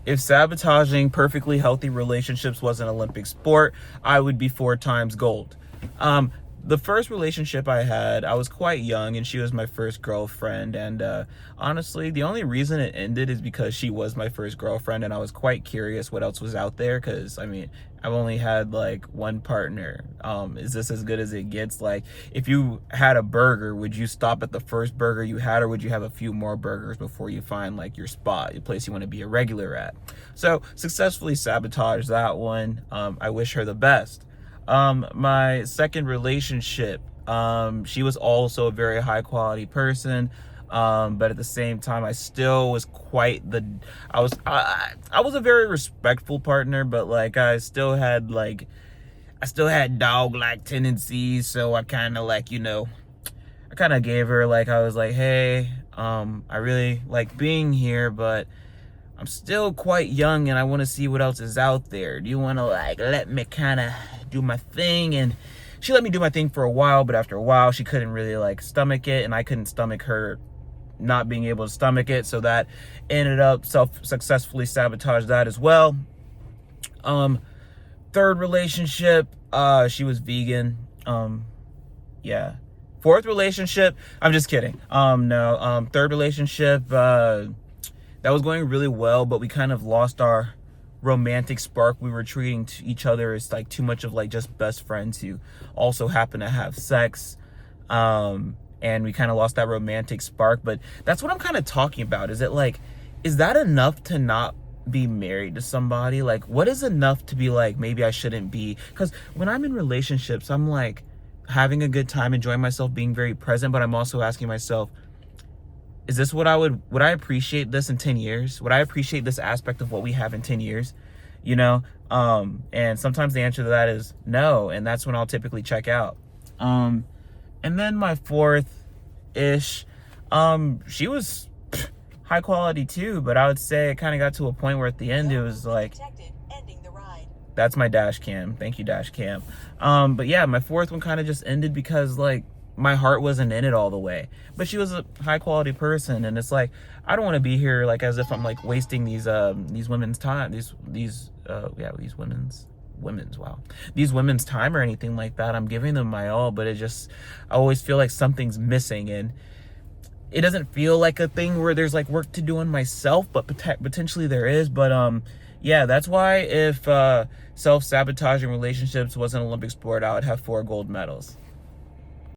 If sabotaging perfectly healthy relationships was an Olympic sport, I would be 4 times gold. Um, the first relationship I had, I was quite young, and she was my first girlfriend. And honestly, the only reason it ended is because she was my first girlfriend, and I was quite curious what else was out there. Because I mean, I've only had like one partner. Is this as good as it gets? Like, if you had a burger, would you stop at the first burger you had, or would you have a few more burgers before you find like your spot, your place you want to be a regular at? So successfully sabotaged that one. I wish her the best. My second relationship, she was also a very high quality person. But at the same time, I still was quite the, I was a very respectful partner, but like, I still had dog-like tendencies. So I kind of like, I kind of gave her like, I was like, hey, I really like being here, but I'm still quite young and I want to see what else is out there. Do you want to like let me kind of do my thing? And she let me do my thing for a while, but after a while she couldn't really like stomach it, and I couldn't stomach her not being able to stomach it. So that ended up successfully sabotage that as well. Third relationship, she was vegan. Yeah. Fourth relationship, I'm just kidding. No. Third relationship, that was going really well, but we kind of lost our romantic spark. We were treating each other as like too much of like just best friends who also happen to have sex. And we kind of lost that romantic spark. But that's what I'm kind of talking about. Is that enough to not be married to somebody? Like, what is enough to be like, maybe I shouldn't be? Because when I'm in relationships, I'm like having a good time, enjoying myself, being very present, but I'm also asking myself, is this what would I appreciate this in 10 years? Would I appreciate this aspect of what we have in 10 years? And sometimes the answer to that is no. And that's when I'll typically check out. And then my fourth-ish, she was high quality too, but I would say it kind of got to a point where at the end it was like, that's my dash cam. Thank you, dash cam. But yeah, my fourth one kind of just ended because like, my heart wasn't in it all the way, but she was a high quality person. And it's like, I don't want to be here like as if I'm like wasting these women's time, these women's time or anything like that. I'm giving them my all, but I always feel like something's missing, and it doesn't feel like a thing where there's like work to do on myself, but potentially there is. But yeah, that's why if self-sabotaging relationships was an Olympic sport, I would have 4 gold medals.